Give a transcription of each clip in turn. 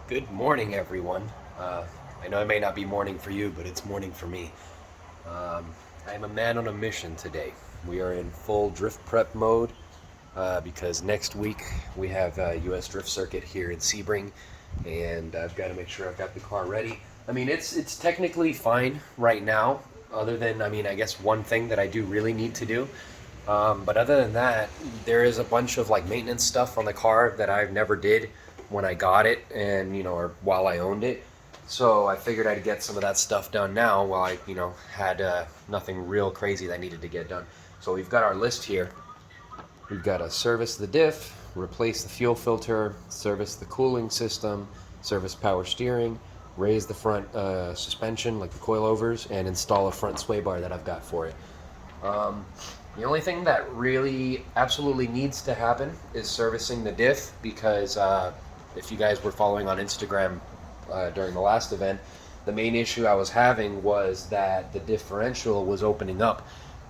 Good morning, everyone. I know it may not be morning for you, but it's morning for me. Um, I am a man on a mission today. We are in full drift prep mode because next week we have U.S. Drift Circuit here in Sebring, and I've got to make sure I've got the car ready. I mean, it's technically fine right now, other than I guess one thing that I do really need to do. But other than that, there is a bunch of like maintenance stuff on the car that I've never did when I got it, and or while I owned it. So I figured I'd get some of that stuff done now while I had nothing real crazy that needed to get done. So we've got our list here. We've got to service the diff, replace the fuel filter, service the cooling system, service power steering, raise the front suspension like the coilovers, and install a front sway bar that I've got for it. Um, the only thing that really absolutely needs to happen is servicing the diff because if you guys were following on Instagram during the last event, the main issue I was having was that the differential was opening up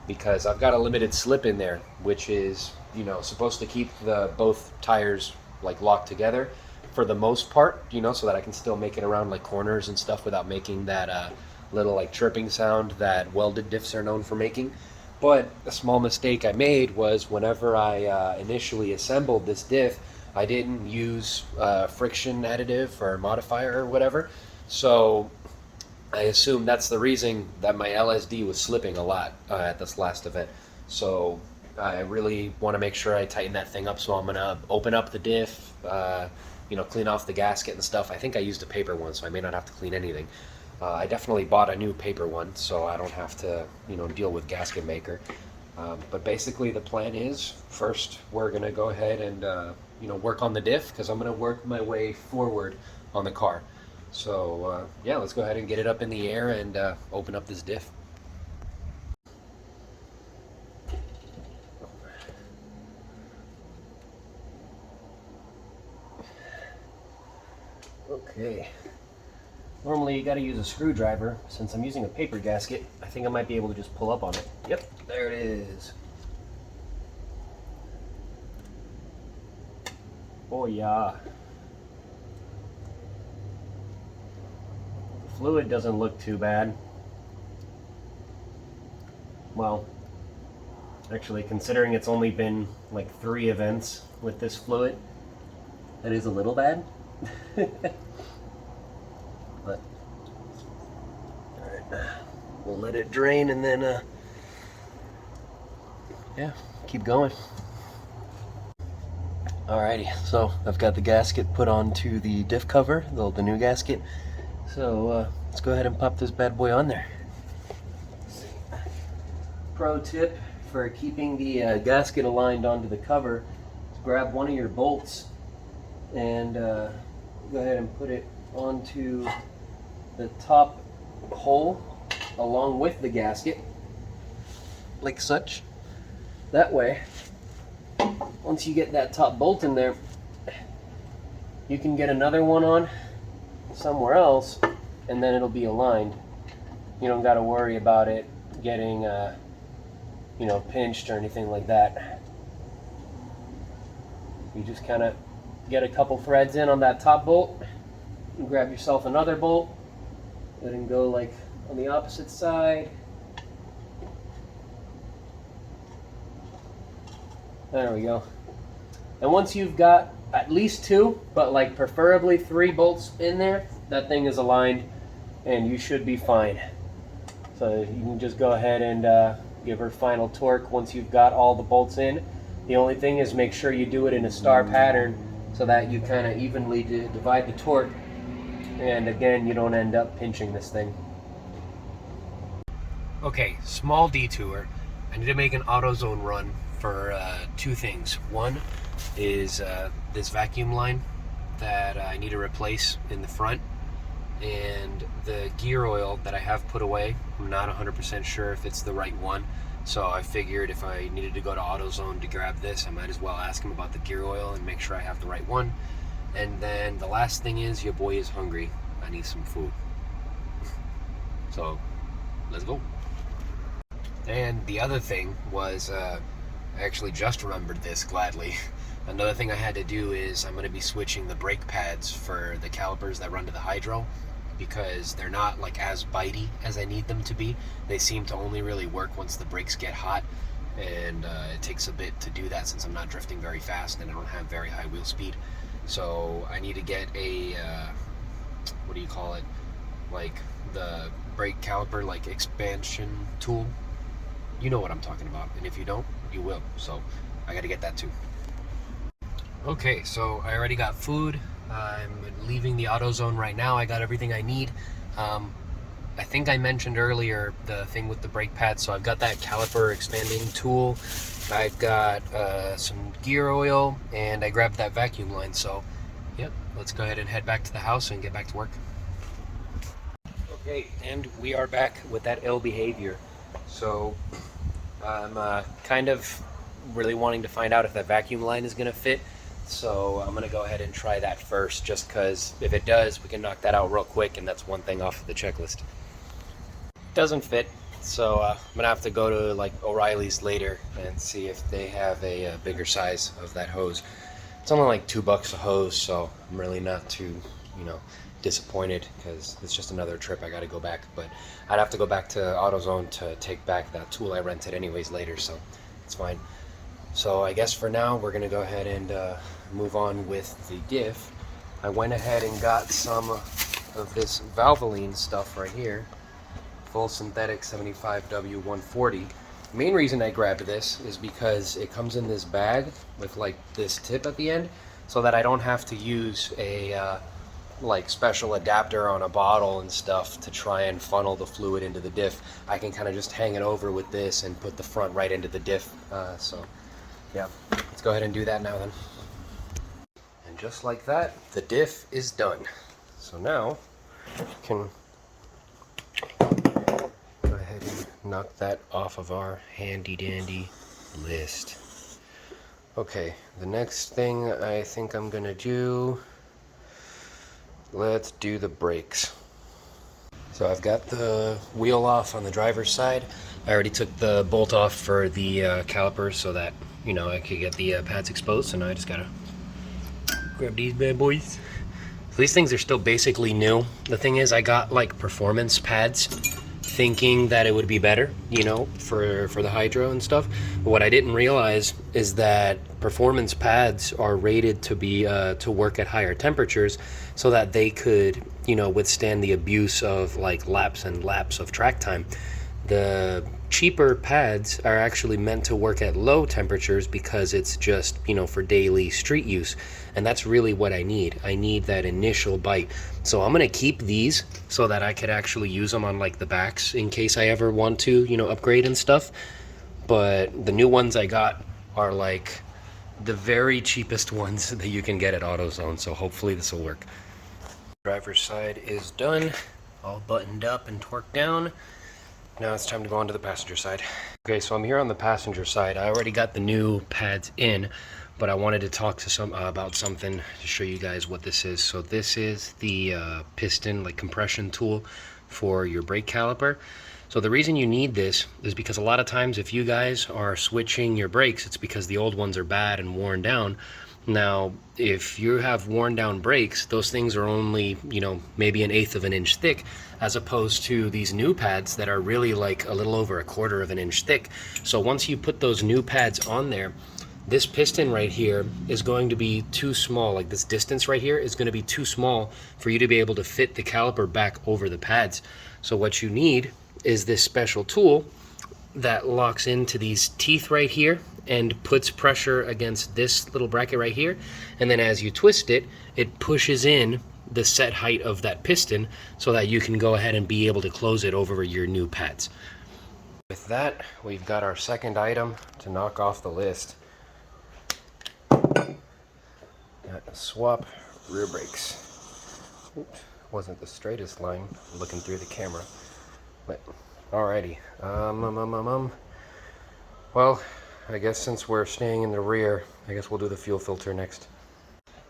because I've got a limited slip in there, which is supposed to keep the both tires like locked together for the most part, so that I can still make it around like corners and stuff without making that little like chirping sound that welded diffs are known for making. But a small mistake I made was whenever I initially assembled this diff, I didn't use friction additive or modifier or whatever. So I assume that's the reason that my LSD was slipping a lot at this last event. So I really want to make sure I tighten that thing up. So I'm going to open up the diff, clean off the gasket and stuff. I think I used a paper one, so I may not have to clean anything. I definitely bought a new paper one, so I don't have to, deal with gasket maker. But basically, the plan is first we're gonna go ahead and work on the diff because I'm gonna work my way forward on the car. So yeah, let's go ahead and get it up in the air and open up this diff. Okay. Normally you gotta use a screwdriver. Since I'm using a paper gasket, I think I might be able to just pull up on it. Yep, there it is. Oh yeah. The fluid doesn't look too bad. Well, actually considering it's only been like 3 events with this fluid, that is a little bad. But alright, we'll let it drain and then yeah, keep going. Alrighty, so I've got the gasket put onto the diff cover, the new gasket. So let's go ahead and pop this bad boy on there. Pro tip for keeping the gasket aligned onto the cover is grab one of your bolts and go ahead and put it onto the top hole along with the gasket, like such. That way, once you get that top bolt in there, you can get another one on somewhere else and then it'll be aligned. You don't got to worry about it getting pinched or anything like that. You just kind of get a couple threads in on that top bolt and grab yourself another bolt. Let it go like on the opposite side. There we go. And once you've got at least 2, but like preferably 3 bolts in there, that thing is aligned and you should be fine. So you can just go ahead and give her final torque once you've got all the bolts in. The only thing is make sure you do it in a star pattern so that you kind of evenly divide the torque, and again, you don't end up pinching this thing. Okay, small detour. I need to make an AutoZone run for 2 things. One is this vacuum line that I need to replace in the front, and the gear oil that I have put away. I'm not 100% sure if it's the right one, so I figured if I needed to go to AutoZone to grab this, I might as well ask him about the gear oil and make sure I have the right one. And then the last thing is, your boy is hungry. I need some food. So, let's go. And the other thing was, I actually just remembered this gladly. Another thing I had to do is I'm going to be switching the brake pads for the calipers that run to the hydro, because they're not like as bitey as I need them to be. They seem to only really work once the brakes get hot, and it takes a bit to do that since I'm not drifting very fast and I don't have very high wheel speed. So I need to get a what do you call it, like the brake caliper like expansion tool. You know what I'm talking about, and if you don't, you will. So I got to get that too. Okay, so I already got food. I'm leaving the AutoZone right now. I got everything I need. I think I mentioned earlier the thing with the brake pads, so I've got that caliper expanding tool. I've got some gear oil, and I grabbed that vacuum line. So, yep, let's go ahead and head back to the house and get back to work. Okay, and we are back with that ill behavior. So, I'm kind of really wanting to find out if that vacuum line is going to fit. So I'm going to go ahead and try that first, just because if it does, we can knock that out real quick, and that's one thing off of the checklist. Doesn't fit, so I'm going to have to go to like O'Reilly's later and see if they have a bigger size of that hose. It's only like $2 a hose, so I'm really not too, disappointed, because it's just another trip. I got to go back, but I'd have to go back to AutoZone to take back that tool I rented anyways later, so it's fine. So I guess for now we're gonna go ahead and move on with the diff. I went ahead and got some of this Valvoline stuff right here, full synthetic 75W140. The main reason I grabbed this is because it comes in this bag with like this tip at the end, so that I don't have to use a like special adapter on a bottle and stuff to try and funnel the fluid into the diff. I can kind of just hang it over with this and put the front right into the diff. So yeah, let's go ahead and do that now then. And just like that, the diff is done. So now, we can go ahead and knock that off of our handy dandy list. Okay, the next thing I think I'm gonna do, let's do the brakes. So I've got the wheel off on the driver's side. I already took the bolt off for the calipers so that I could get the pads exposed. So now I just gotta grab these bad boys. So these things are still basically new. The thing is, I got like performance pads thinking that it would be better, for the hydro and stuff. But what I didn't realize is that performance pads are rated to be to work at higher temperatures, so that they could, withstand the abuse of like laps and laps of track time. The cheaper pads are actually meant to work at low temperatures because it's just, for daily street use. And that's really what I need. I need that initial bite. So I'm going to keep these so that I could actually use them on like the backs in case I ever want to, upgrade and stuff. But the new ones I got are like the very cheapest ones that you can get at AutoZone. So hopefully this will work. Driver's side is done, all buttoned up and torqued down. Now it's time to go on to the passenger side. Okay, so I'm here on the passenger side. I already got the new pads in, but I wanted to talk to about something to show you guys what this is. So this is the piston, like compression tool for your brake caliper. So the reason you need this is because a lot of times if you guys are switching your brakes, it's because the old ones are bad and worn down. Now, if you have worn down brakes, those things are only, maybe 1/8 of an inch thick, as opposed to these new pads that are really like a little over 1/4 of an inch thick. So once you put those new pads on there, this piston right here is going to be too small. Like this distance right here is going to be too small for you to be able to fit the caliper back over the pads. So what you need is this special tool that locks into these teeth right here and puts pressure against this little bracket right here, and then as you twist it, it pushes in the set height of that piston so that you can go ahead and be able to close it over your new pads. With that, we've got our second item to knock off the list. Got to swap rear brakes. Oops, wasn't the straightest line looking through the camera, but alrighty. Well, I guess since we're staying in the rear, I guess we'll do the fuel filter next.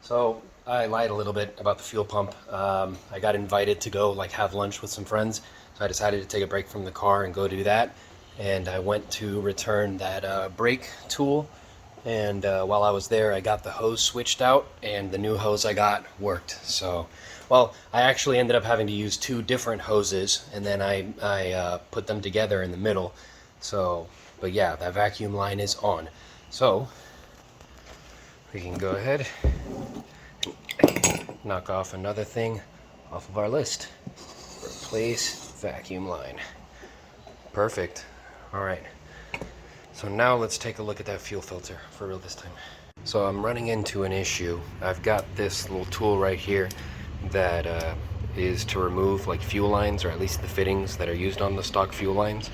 So I lied a little bit about the fuel pump. I got invited to go have lunch with some friends, so I decided to take a break from the car and go do that. And I went to return that brake tool and while I was there I got the hose switched out, and the new hose I got worked. So, well, I actually ended up having to use two different hoses, and then I put them together in the middle. So, but yeah, that vacuum line is on. So we can go ahead and knock off another thing off of our list. Replace vacuum line. Perfect. All right. So now let's take a look at that fuel filter for real this time. So I'm running into an issue. I've got this little tool right here that is to remove like fuel lines, or at least the fittings that are used on the stock fuel lines.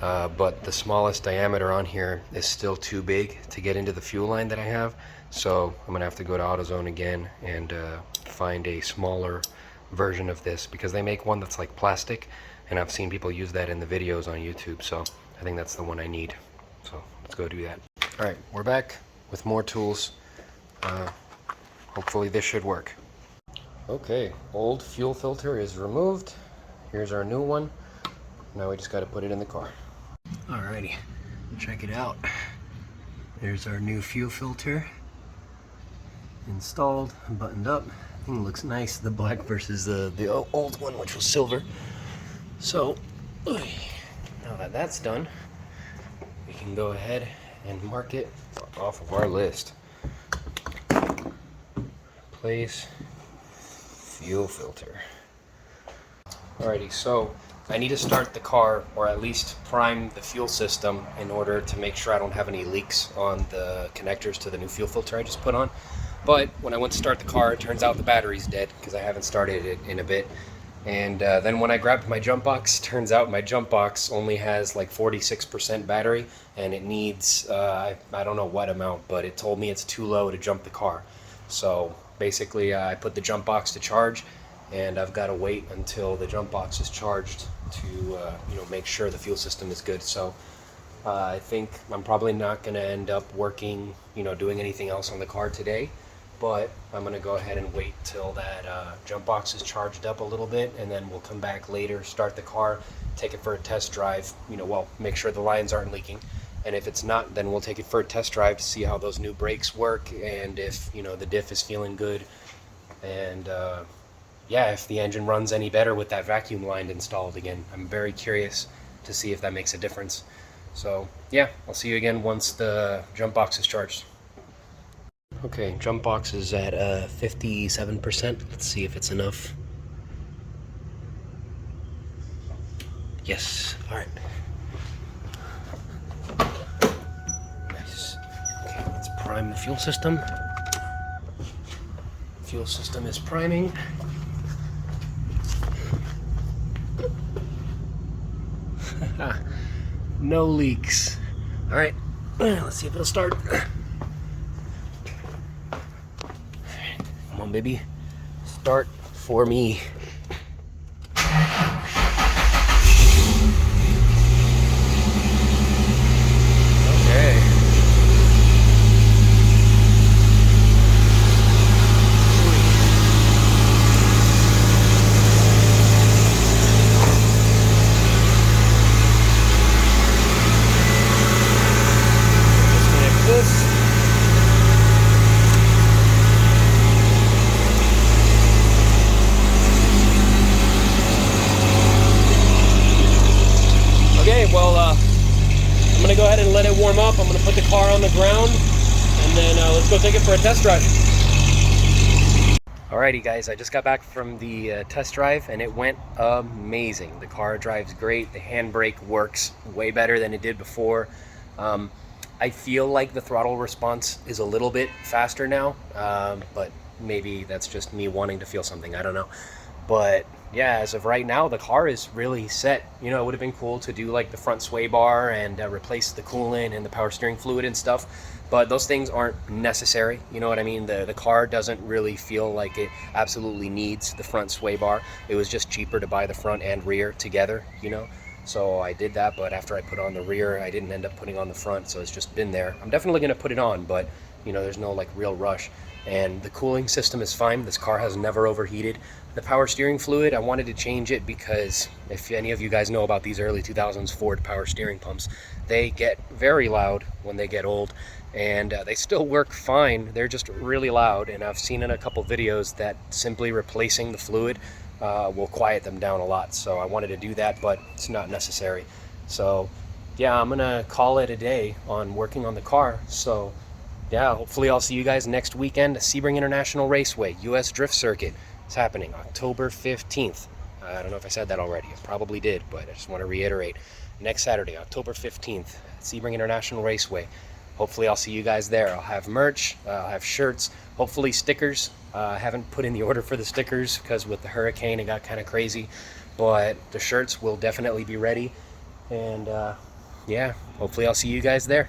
But the smallest diameter on here is still too big to get into the fuel line that I have. So I'm gonna have to go to AutoZone again and find a smaller version of this, because they make one that's like plastic, and I've seen people use that in the videos on YouTube. So I think that's the one I need. So let's go do that. All right, we're back with more tools. Hopefully this should work. Okay, old fuel filter is removed. Here's our new one. Now we just got to put it in the car. Alrighty, check it out. There's our new fuel filter. Installed, buttoned up. Thing looks nice. The black versus the old one, which was silver. So, now that that's done, we can go ahead and mark it off of our list. Replace fuel filter. Alrighty, so I need to start the car, or at least prime the fuel system, in order to make sure I don't have any leaks on the connectors to the new fuel filter I just put on. But when I went to start the car, it turns out the battery's dead, because I haven't started it in a bit. And then when I grabbed my jump box, turns out my jump box only has like 46% battery, and it needs, I don't know what amount, but it told me it's too low to jump the car. So basically I put the jump box to charge, and I've got to wait until the jump box is charged to make sure the fuel system is good. So I think I'm probably not going to end up working, doing anything else on the car today. But I'm going to go ahead and wait till that jump box is charged up a little bit, and then we'll come back later, start the car, take it for a test drive, make sure the lines aren't leaking. And if it's not, then we'll take it for a test drive to see how those new brakes work, and if, the diff is feeling good. And yeah, if the engine runs any better with that vacuum line installed again. I'm very curious to see if that makes a difference. So yeah, I'll see you again once the jump box is charged. Okay, jump box is at 57%. Let's see if it's enough. Yes, all right. Nice. Okay, let's prime the fuel system. Fuel system is priming. No leaks. All right, let's see if it'll start. Come on, baby. Start for me. Okay. Disconnect this. Okay, well, I'm going to go ahead and let it warm up. I'm going to put the car on the ground, and then let's go take it for a test drive. Alrighty guys, I just got back from the test drive, and it went amazing. The car drives great. The handbrake works way better than it did before. I feel like the throttle response is a little bit faster now, but maybe that's just me wanting to feel something. I don't know. But yeah, as of right now, the car is really set. It would have been cool to do like the front sway bar and replace the coolant and the power steering fluid and stuff, but those things aren't necessary. You know what I mean? The car doesn't really feel like it absolutely needs the front sway bar. It was just cheaper to buy the front and rear together, So I did that, but after I put on the rear, I didn't end up putting on the front, so it's just been there. I'm definitely going to put it on, but you know, there's no like real rush. And the cooling system is fine. This car has never overheated. The power steering fluid, I wanted to change it because if any of you guys know about these early 2000s Ford power steering pumps, they get very loud when they get old, and they still work fine. They're just really loud, and I've seen in a couple videos that simply replacing the fluid will quiet them down a lot. So I wanted to do that, but it's not necessary. So yeah, I'm gonna call it a day on working on the car. So yeah, hopefully I'll see you guys next weekend. Sebring International Raceway, US Drift Circuit. It's happening October 15th. I don't know if I said that already. I probably did, but I just want to reiterate. Next Saturday, October 15th, Sebring International Raceway. Hopefully I'll see you guys there. I'll have merch, I'll have shirts, hopefully stickers. I haven't put in the order for the stickers because with the hurricane it got kind of crazy. But the shirts will definitely be ready. And yeah, hopefully I'll see you guys there.